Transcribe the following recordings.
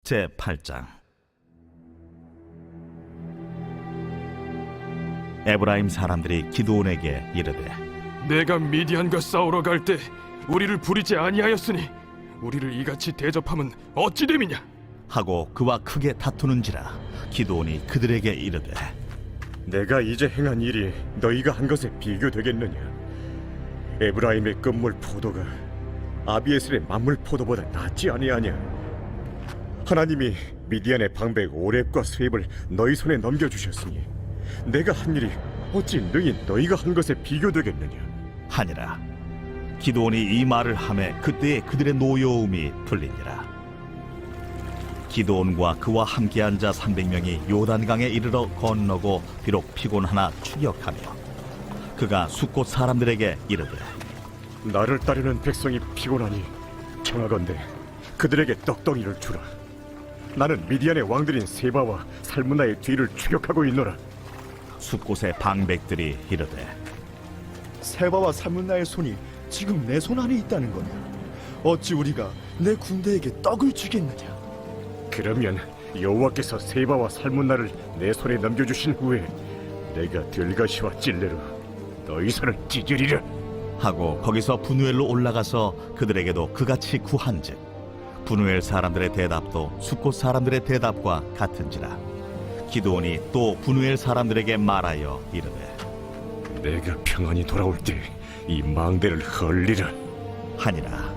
제8장. 에브라임 사람들이 기드온에게 이르되, 내가 미디안과 싸우러 갈 때 우리를 부리지 아니하였으니 우리를 이같이 대접함은 어찌 됨이냐? 하고 그와 크게 다투는지라. 기드온이 그들에게 이르되, 내가 이제 행한 일이 너희가 한 것에 비교되겠느냐? 에브라임의 끝물 포도가 아비에셀의 만물 포도보다 낫지 아니하냐? 하나님이 미디안의 방백 오렙과 스웹을 너희 손에 넘겨주셨으니 내가 한 일이 어찌 능히 너희가 한 것에 비교되겠느냐? 하니라. 기드온이 이 말을 하매 그때에 그들의 노여움이 풀리니라. 기드온과 그와 함께한 자 300명이 요단강에 이르러 건너고 비록 피곤하나 추격하며 그가 숫곳 사람들에게 이르되, 나를 따르는 백성이 피곤하니 청하건대 그들에게 떡덩이를 주라. 나는 미디안의 왕들인 세바와 살문나의 뒤를 추격하고 있노라. 숫곳의 방백들이 이르되, 세바와 살문나의 손이 지금 내 손 안에 있다는 거냐? 어찌 우리가 내 군대에게 떡을 주겠느냐? 그러면 여호와께서 세바와 살문나를 내 손에 넘겨주신 후에 내가 들가시와 찔레로 너희 손을 찢으리라. 하고 거기서 분우엘로 올라가서 그들에게도 그같이 구한즉 분우엘 사람들의 대답도 숫곳 사람들의 대답과 같은지라. 기드온이 또 분우엘 사람들에게 말하여 이르되, 내가 평안히 돌아올 때 이 망대를 헐리라 하니라.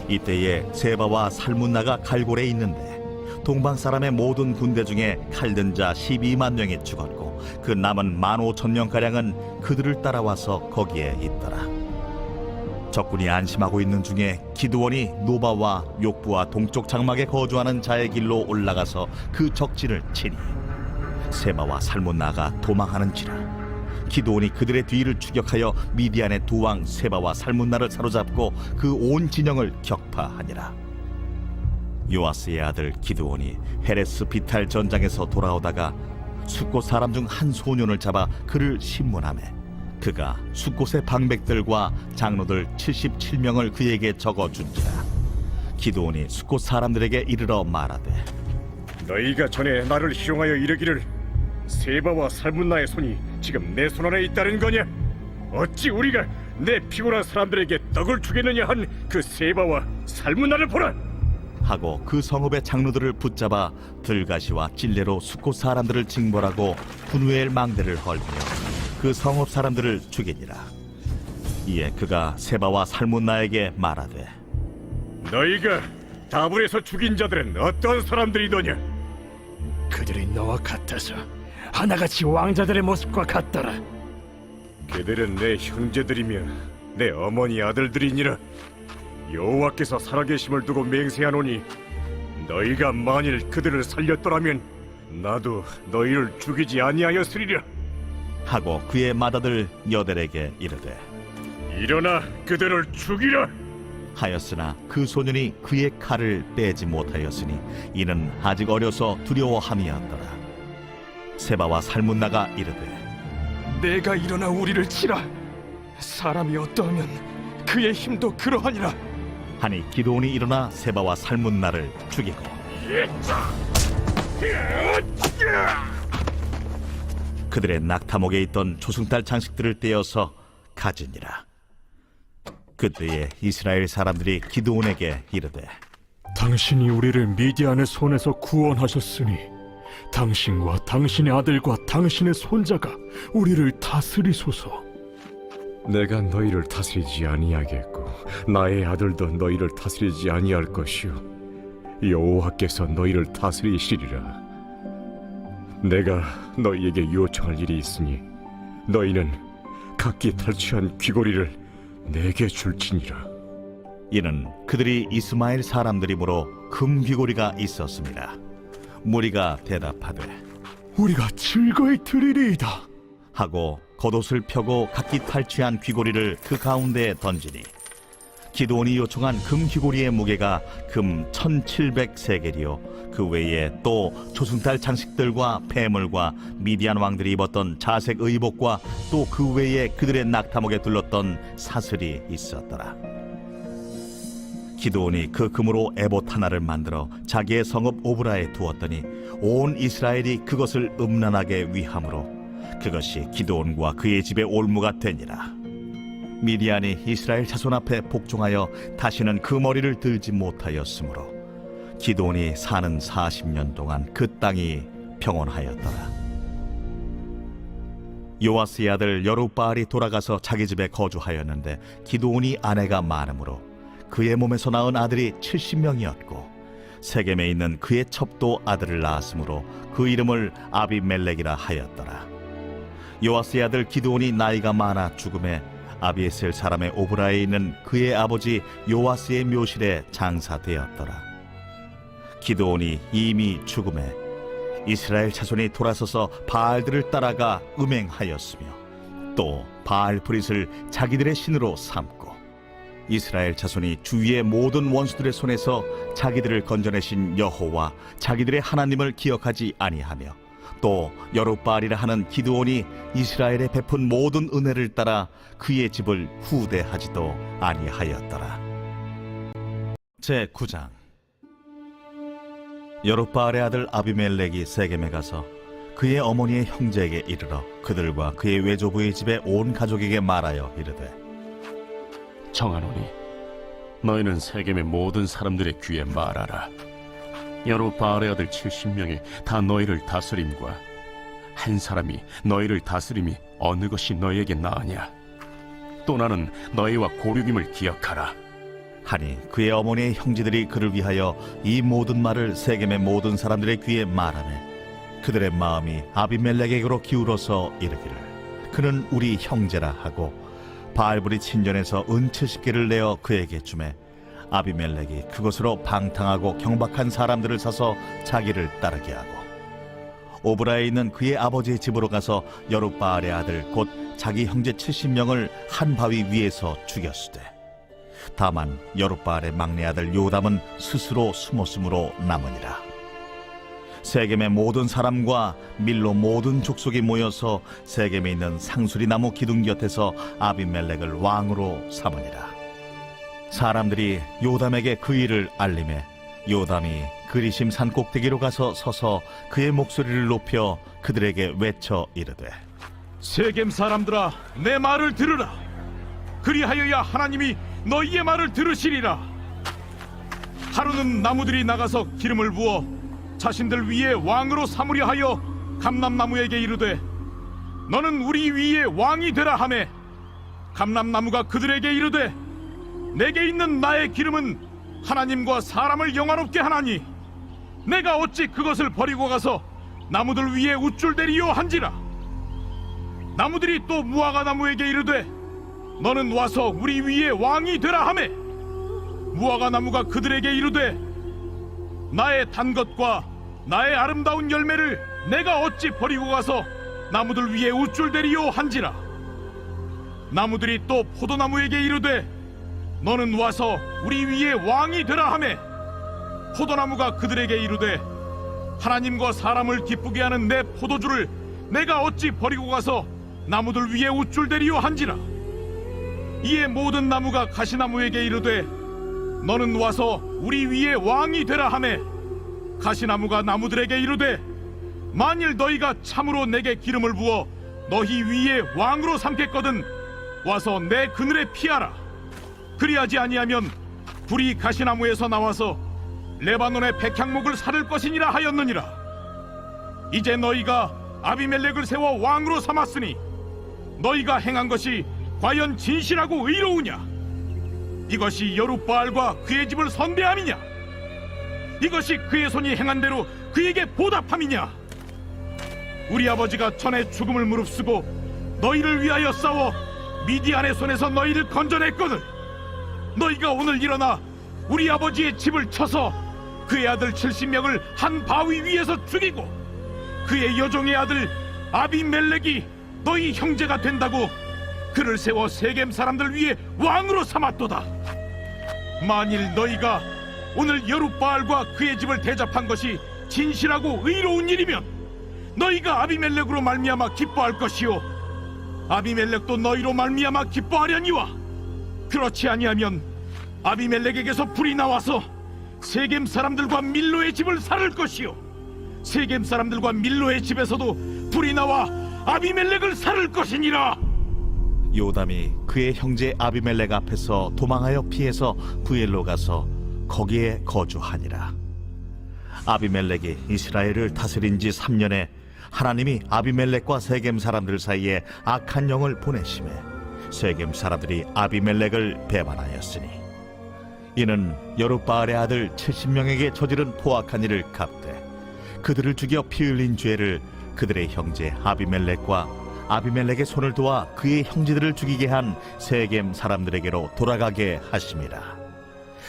이때에 세바와 살문나가 갈골에 있는데 동방 사람의 모든 군대 중에 칼든 자 12만 명이 죽었고 그 남은 15,000명가량은 그들을 따라와서 거기에 있더라. 적군이 안심하고 있는 중에 기드온이 노바와 욕부와 동쪽 장막에 거주하는 자의 길로 올라가서 그 적진을 치니 세바와 살문나가 도망하는지라. 기드온이 그들의 뒤를 추격하여 미디안의 두 왕 세바와 살문나를 사로잡고 그 온 진영을 격파하니라. 요아스의 아들 기드온이 헤레스 비탈 전장에서 돌아오다가 숫곳 사람 중 한 소년을 잡아 그를 신문하매 그가 숫곳의 방백들과 장로들 77명을 그에게 적어준지라. 기드온이 숫곳 사람들에게 이르러 말하되, 너희가 전에 나를 희롱하여 이르기를 세바와 살문나의 손이 지금 내 손 안에 있다는 거냐? 어찌 우리가 내 피곤한 사람들에게 떡을 주겠느냐 한 그 세바와 살문나를 보라. 하고 그 성읍의 장로들을 붙잡아 들가시와 찔레로 숫곳 사람들을 징벌하고 분우엘 망대를 헐며 그 성읍 사람들을 죽이니라. 이에 그가 세바와 살문나에게 말하되, 너희가 다불에서 죽인 자들은 어떤 사람들이더냐? 그들이 너와 같아서 하나같이 왕자들의 모습과 같더라. 그들은 내 형제들이며 내 어머니 아들들이니라. 여호와께서 살아계심을 두고 맹세하노니 너희가 만일 그들을 살렸더라면 나도 너희를 죽이지 아니하였으리라. 하고 그의 맏아들 여델에게 이르되, 일어나 그들을 죽이라. 하였으나 그 소년이 그의 칼을 빼지 못하였으니 이는 아직 어려서 두려워함이었더라. 세바와 살문나가 이르되, 내가 일어나 우리를 치라. 사람이 어떠하면 그의 힘도 그러하니라. 하니 기드온이 일어나 세바와 살문나를 죽이고 그들의 낙타목에 있던 조승달 장식들을 떼어서 가지니라. 그때에 이스라엘 사람들이 기드온에게 이르되, 당신이 우리를 미디안의 손에서 구원하셨으니 당신과 당신의 아들과 당신의 손자가 우리를 다스리소서. 내가 너희를 다스리지 아니하겠고 나의 아들도 너희를 다스리지 아니할 것이요 여호와께서 너희를 다스리시리라. 내가 너희에게 요청할 일이 있으니 너희는 각기 탈취한 귀고리를 내게 줄지니라. 이는 그들이 이스마엘 사람들이므로 금 귀고리가 있었습니다. 무리가 대답하되, 우리가 즐거이 드리리이다. 하고 겉옷을 펴고 각기 탈취한 귀고리를 그 가운데에 던지니 기드온이 요청한 금 귀고리의 무게가 금 1700세겔이요 그 외에 또 조승달 장식들과 폐물과 미디안 왕들이 입었던 자색 의복과 또 그 외에 그들의 낙타목에 둘렀던 사슬이 있었더라. 기드온이 그 금으로 에봇 하나를 만들어 자기의 성읍 오브라에 두었더니 온 이스라엘이 그것을 음란하게 위함으로 그것이 기드온과 그의 집의 올무가 되니라. 미디안이 이스라엘 자손 앞에 복종하여 다시는 그 머리를 들지 못하였으므로 기드온이 사는 40년 동안 그 땅이 평온하였더라. 요아스의 아들 여룹바알이 돌아가서 자기 집에 거주하였는데 기드온이 아내가 많으므로 그의 몸에서 낳은 아들이 70명이었고 세겜에 있는 그의 첩도 아들을 낳았으므로 그 이름을 아비멜렉이라 하였더라. 요아스의 아들 기드온이 나이가 많아 죽음에 아비에셀 사람의 오브라에 있는 그의 아버지 요아스의 묘실에 장사되었더라. 기드온이 이미 죽음에 이스라엘 자손이 돌아서서 바알들을 따라가 음행하였으며 또 바알 브릿을 자기들의 신으로 삼고 이스라엘 자손이 주위의 모든 원수들의 손에서 자기들을 건져내신 여호와 자기들의 하나님을 기억하지 아니하며 또 여룹바알이라 하는 기드온이 이스라엘에 베푼 모든 은혜를 따라 그의 집을 후대하지도 아니하였더라. 제9장. 여룹바알의 아들 아비멜렉이 세겜에 가서 그의 어머니의 형제에게 이르러 그들과 그의 외조부의 집에 온 가족에게 말하여 이르되 청하노니 너희는 세겜의 모든 사람들의 귀에 말하라. 여룹바알의 아들 70명이 다 너희를 다스림과 한 사람이 너희를 다스림이 어느 것이 너희에게 나으냐? 또 나는 너희와 고륙임을 기억하라. 하니 그의 어머니의 형제들이 그를 위하여 이 모든 말을 세겜의 모든 사람들의 귀에 말하매 그들의 마음이 아비멜렉에게로 기울어서 이르기를 그는 우리 형제라 하고 바알브리 친전에서 은 70개를 내어 그에게 주매 아비멜렉이 그것으로 방탕하고 경박한 사람들을 사서 자기를 따르게 하고 오브라에 있는 그의 아버지의 집으로 가서 여룹바알의 아들 곧 자기 형제 70명을 한 바위 위에서 죽였으되 다만 여룹바알의 막내 아들 요담은 스스로 숨었으므로 남으니라. 세겜의 모든 사람과 밀로 모든 족속이 모여서 세겜에 있는 상수리 나무 기둥 곁에서 아비멜렉을 왕으로 삼으니라. 사람들이 요담에게 그 일을 알림해 요담이 그리심 산 꼭대기로 가서 서서 그의 목소리를 높여 그들에게 외쳐 이르되 세겜 사람들아, 내 말을 들으라. 그리하여야 하나님이 너희의 말을 들으시리라. 하루는 나무들이 나가서 기름을 부어 자신들 위에 왕으로 삼으려 하여 감람나무에게 이르되 너는 우리 위에 왕이 되라 하매 감람나무가 그들에게 이르되 내게 있는 나의 기름은 하나님과 사람을 영화롭게 하나니 내가 어찌 그것을 버리고 가서 나무들 위에 우쭐대리요 한지라. 나무들이 또 무화과 나무에게 이르되 너는 와서 우리 위에 왕이 되라 하매 무화과 나무가 그들에게 이르되 나의 단 것과 나의 아름다운 열매를 내가 어찌 버리고 가서 나무들 위에 우쭐대리요 한지라. 나무들이 또 포도나무에게 이르되 너는 와서 우리 위에 왕이 되라 하매 포도나무가 그들에게 이르되 하나님과 사람을 기쁘게 하는 내 포도주를 내가 어찌 버리고 가서 나무들 위에 우쭐대리요 한지라. 이에 모든 나무가 가시나무에게 이르되 너는 와서 우리 위에 왕이 되라 하매 가시나무가 나무들에게 이르되 만일 너희가 참으로 내게 기름을 부어 너희 위에 왕으로 삼겠거든 와서 내 그늘에 피하라. 그리하지 아니하면 불이 가시나무에서 나와서 레바논의 백향목을 사를 것이니라 하였느니라. 이제 너희가 아비멜렉을 세워 왕으로 삼았으니 너희가 행한 것이 과연 진실하고 의로우냐? 이것이 여룹바알과 그의 집을 선대함이냐? 이것이 그의 손이 행한 대로 그에게 보답함이냐? 우리 아버지가 전에 죽음을 무릅쓰고 너희를 위하여 싸워 미디안의 손에서 너희를 건져냈거든. 너희가 오늘 일어나 우리 아버지의 집을 쳐서 그의 아들 70명을 한 바위 위에서 죽이고 그의 여종의 아들 아비멜렉이 너희 형제가 된다고 그를 세워 세겜 사람들 위에 왕으로 삼았도다. 만일 너희가 오늘 여룹바알과 그의 집을 대접한 것이 진실하고 의로운 일이면 너희가 아비멜렉으로 말미암아 기뻐할 것이요 아비멜렉도 너희로 말미암아 기뻐하려니와 그렇지 아니하면 아비멜렉에게서 불이 나와서 세겜 사람들과 밀로의 집을 살을 것이요 세겜 사람들과 밀로의 집에서도 불이 나와 아비멜렉을 살을 것이니라. 요담이 그의 형제 아비멜렉 앞에서 도망하여 피해서 부엘로 가서 거기에 거주하니라. 아비멜렉이 이스라엘을 다스린 지 3년에 하나님이 아비멜렉과 세겜 사람들 사이에 악한 영을 보내심에 세겜 사람들이 아비멜렉을 배반하였으니 이는 여룻바알의 아들 70명에게 저지른 포악한 일을 갚되 그들을 죽여 피 흘린 죄를 그들의 형제 아비멜렉과 아비멜렉의 손을 도와 그의 형제들을 죽이게 한 세겜 사람들에게로 돌아가게 하심이라.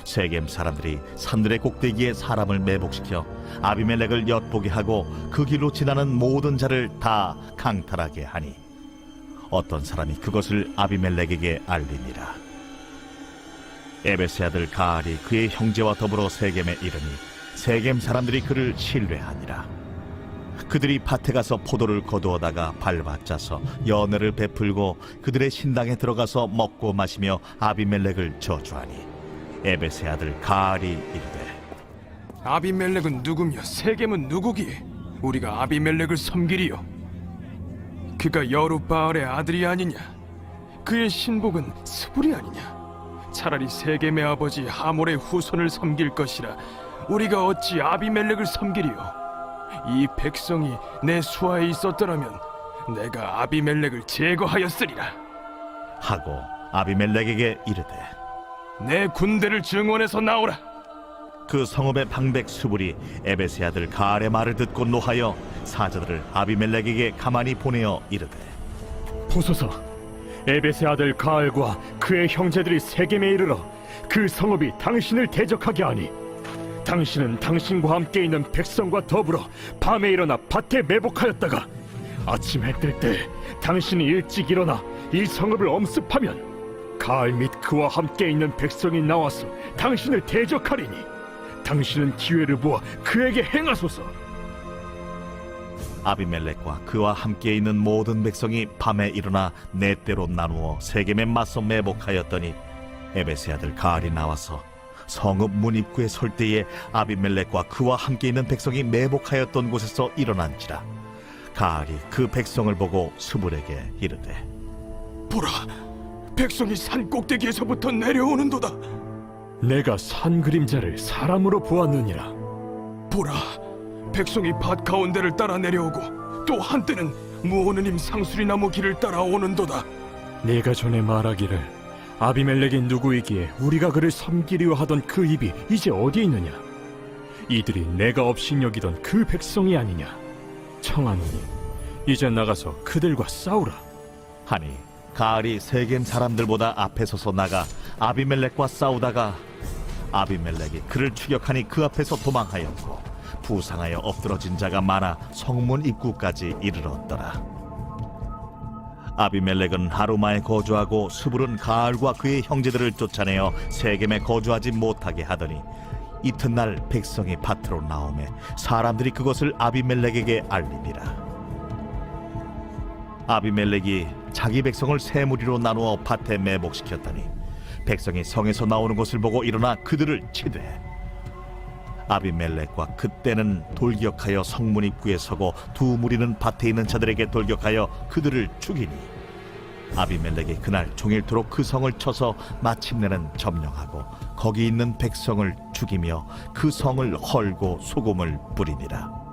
세겜 사람들이 산들의 꼭대기에 사람을 매복시켜 아비멜렉을 엿보게 하고 그 길로 지나는 모든 자를 다 강탈하게 하니 어떤 사람이 그것을 아비멜렉에게 알리니라. 에베스의 아들 가알이 그의 형제와 더불어 세겜에 이르니 세겜 사람들이 그를 신뢰하니라. 그들이 밭에 가서 포도를 거두어다가 밟아짜서 연회를 베풀고 그들의 신당에 들어가서 먹고 마시며 아비멜렉을 저주하니 에베스의 아들 가알이 이르되 아비멜렉은 누구며 세겜은 누구기에 우리가 아비멜렉을 섬기리요? 그가 여룻바알의 아들이 아니냐? 그의 신복은 스불이 아니냐? 차라리 세겜의 아버지 하몰의 후손을 섬길 것이라 우리가 어찌 아비멜렉을 섬기리요? 이 백성이 내 수하에 있었더라면 내가 아비멜렉을 제거하였으리라. 하고 아비멜렉에게 이르되 내 군대를 증원해서 나오라. 그 성읍의 방백 수불이 에베스의 아들 가알의 말을 듣고 노하여 사자들을 아비멜렉에게 가만히 보내어 이르되 보소서, 에벳의 아들 가알과 그의 형제들이 세겜에 이르러 그 성읍이 당신을 대적하게 하니 당신은 당신과 함께 있는 백성과 더불어 밤에 일어나 밭에 매복하였다가 아침 해 뜰 때 당신이 일찍 일어나 이 성읍을 엄습하면 가알 및 그와 함께 있는 백성이 나와서 당신을 대적하리니 당신은 기회를 보아 그에게 행하소서. 아비멜렉과 그와 함께 있는 모든 백성이 밤에 일어나 네 때로 나누어 세겜에 맞서 매복하였더니 에베스의 아들 가알이 나와서 성읍 문 입구에 설 때에 아비멜렉과 그와 함께 있는 백성이 매복하였던 곳에서 일어난지라. 가알이 그 백성을 보고 스불에게 이르되 보라, 백성이 산 꼭대기에서부터 내려오는도다. 내가 산 그림자를 사람으로 보았느니라. 보라, 백성이 밭 가운데를 따라 내려오고 또 한때는 무오느님 상수리나무 길을 따라 오는도다. 네가 전에 말하기를 아비멜렉이 누구이기에 우리가 그를 섬기려 하던 그 입이 이제 어디에 있느냐? 이들이 내가 업신여기던 그 백성이 아니냐? 청하노니 이제 나가서 그들과 싸우라. 하니 가알이 세겜 사람들보다 앞에 서서 나가 아비멜렉과 싸우다가 아비멜렉이 그를 추격하니 그 앞에서 도망하였고 부상하여 엎드러진 자가 많아 성문 입구까지 이르렀더라. 아비멜렉은 하루마에 거주하고 스불은 가알과 그의 형제들을 쫓아내어 세겜에 거주하지 못하게 하더니 이튿날 백성이 밭으로 나오매 사람들이 그것을 아비멜렉에게 알리니라. 아비멜렉이 자기 백성을 세 무리로 나누어 밭에 매복시켰더니 백성이 성에서 나오는 것을 보고 일어나 그들을 치되 아비멜렉과 그때는 돌격하여 성문 입구에 서고 두 무리는 밭에 있는 자들에게 돌격하여 그들을 죽이니 아비멜렉이 그날 종일토록 그 성을 쳐서 마침내는 점령하고 거기 있는 백성을 죽이며 그 성을 헐고 소금을 뿌리니라.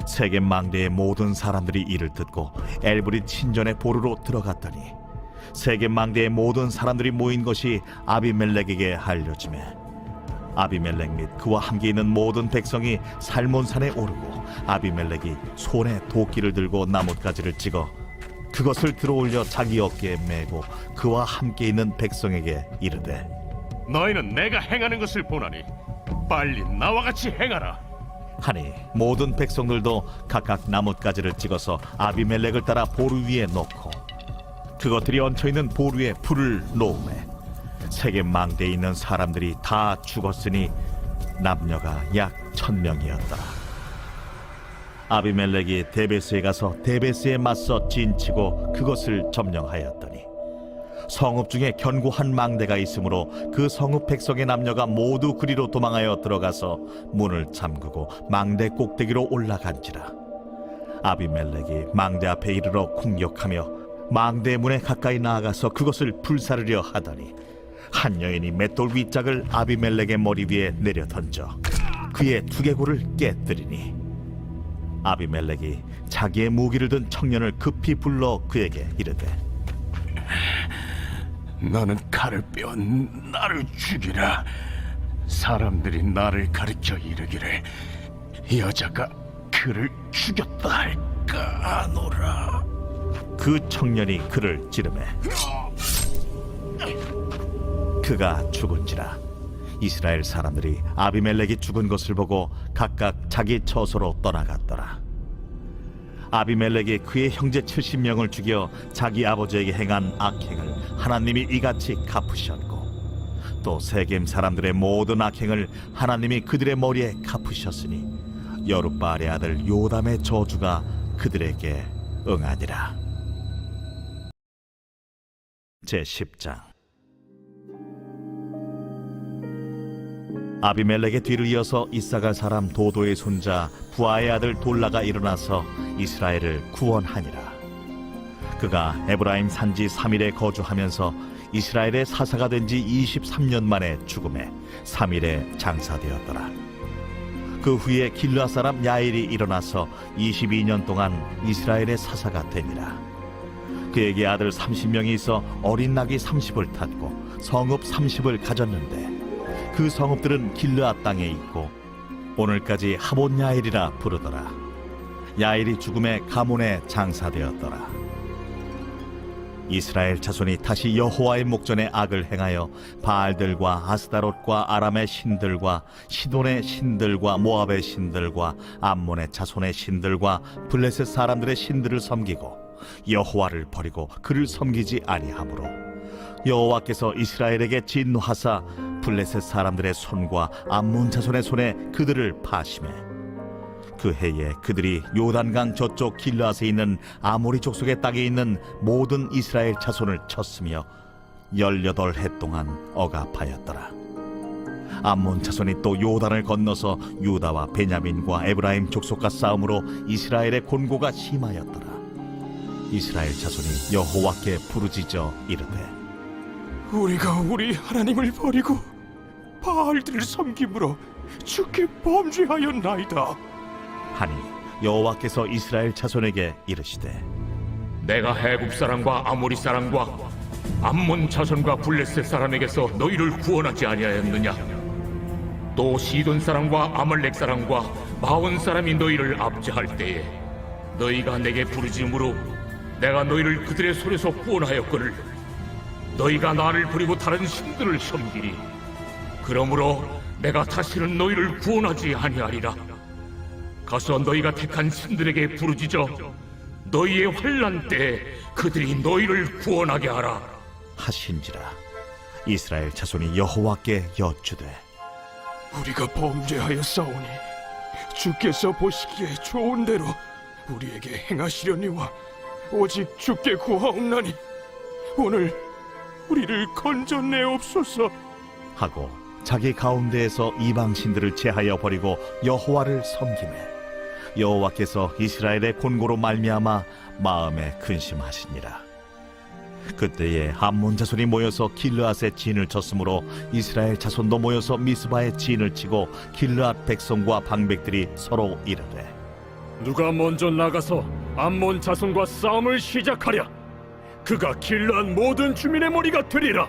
세겜 망대의 모든 사람들이 이를 듣고 엘브릿 신전의 보루로 들어갔더니 세겜 망대의 모든 사람들이 모인 것이 아비멜렉에게 알려지매 아비멜렉 및 그와 함께 있는 모든 백성이 살몬산에 오르고 아비멜렉이 손에 도끼를 들고 나뭇가지를 찍어 그것을 들어올려 자기 어깨에 메고 그와 함께 있는 백성에게 이르되 너희는 내가 행하는 것을 보나니 빨리 나와 같이 행하라. 하니 모든 백성들도 각각 나뭇가지를 찍어서 아비멜렉을 따라 보루 위에 놓고 그것들이 얹혀있는 보루에 불을 놓으매 세겜 망대에 있는 사람들이 다 죽었으니 남녀가 약 1000명이었더라. 아비멜렉이 데베스에 가서 데베스에 맞서 진치고 그것을 점령하였더니 성읍 중에 견고한 망대가 있으므로 그 성읍 백성의 남녀가 모두 그리로 도망하여 들어가서 문을 잠그고 망대 꼭대기로 올라간지라. 아비멜렉이 망대 앞에 이르러 공격하며 망대 문에 가까이 나아가서 그것을 불사르려 하더니 한 여인이 맷돌 윗짝을 아비멜렉의 머리 위에 내려 던져 그의 두개골을 깨뜨리니 아비멜렉이 자기의 무기를 든 청년을 급히 불러 그에게 이르되 너는 칼을 빼어 나를 죽이라. 사람들이 나를 가리켜 이르기를 여자가 그를 죽였다 할까 하노라. 그 청년이 그를 찌르매 그가 죽은지라. 이스라엘 사람들이 아비멜렉이 죽은 것을 보고 각각 자기 처소로 떠나갔더라. 아비멜렉이 그의 형제 70명을 죽여 자기 아버지에게 행한 악행을 하나님이 이같이 갚으셨고 또 세겜 사람들의 모든 악행을 하나님이 그들의 머리에 갚으셨으니 여룻바알의 아들 요담의 저주가 그들에게 응하니라. 제10장. 아비멜렉의 뒤를 이어서 이사갈 사람 도도의 손자 부하의 아들 돌라가 일어나서 이스라엘을 구원하니라. 그가 에브라임 산지 3일에 거주하면서 이스라엘의 사사가 된 지 23년 만에 죽음에 3일에 장사되었더라. 그 후에 길르앗 사람 야일이 일어나서 22년 동안 이스라엘의 사사가 되니라. 그에게 아들 30명이 있어 어린 낙이 30을 탔고 성읍 30을 가졌는데 그 성읍들은 길르앗 땅에 있고 오늘까지 하본 야일이라 부르더라. 야일이 죽음에 가문에 장사되었더라. 이스라엘 자손이 다시 여호와의 목전에 악을 행하여 바알들과 아스다롯과 아람의 신들과 시돈의 신들과 모압의 신들과 암몬의 자손의 신들과 블레셋 사람들의 신들을 섬기고 여호와를 버리고 그를 섬기지 아니하므로 여호와께서 이스라엘에게 진노하사 블레셋 사람들의 손과 암몬 자손의 손에 그들을 파심해 그 해에 그들이 요단강 저쪽 길르앗에 있는 아모리 족속의 땅에 있는 모든 이스라엘 자손을 쳤으며 18해 동안 억압하였더라. 암몬 자손이 또 요단을 건너서 유다와 베냐민과 에브라임 족속과 싸움으로 이스라엘의 곤고가 심하였더라. 이스라엘 자손이 여호와께 부르짖어 이르되 우리가 우리 하나님을 버리고 바알들을 섬김으로 주께 범죄하였나이다. 하니 여호와께서 이스라엘 자손에게 이르시되 내가 해굽 사람과 아모리 사람과 암몬 자손과 블레셋 사람에게서 너희를 구원하지 아니하였느냐? 또 시돈 사람과 아말렉 사람과 마온 사람이 너희를 압제할 때에 너희가 내게 부르짖음으로 내가 너희를 그들의 손에서 구원하였거늘 너희가 나를 버리고 다른 신들을 섬기리. 그러므로 내가 다시는 너희를 구원하지 아니하리라. 가서 너희가 택한 신들에게 부르짖어 너희의 환난 때에 그들이 너희를 구원하게 하라 하신지라. 이스라엘 자손이 여호와께 여쭈되 우리가 범죄하였사오니 주께서 보시기에 좋은 대로 우리에게 행하시려니와 오직 주께 구하옵나니 오늘 우리를 건져내옵소서 하고 자기 가운데에서 이방 신들을 제하여 버리고 여호와를 섬기매 여호와께서 이스라엘의 곤고로 말미암아 마음에 근심하시니라. 그때에 암몬 자손이 모여서 길르앗에 진을 쳤으므로 이스라엘 자손도 모여서 미스바에 진을 치고 길르앗 백성과 방백들이 서로 이르되 누가 먼저 나가서 암몬 자손과 싸움을 시작하랴. 그가 길르앗 모든 주민의 머리가 되리라.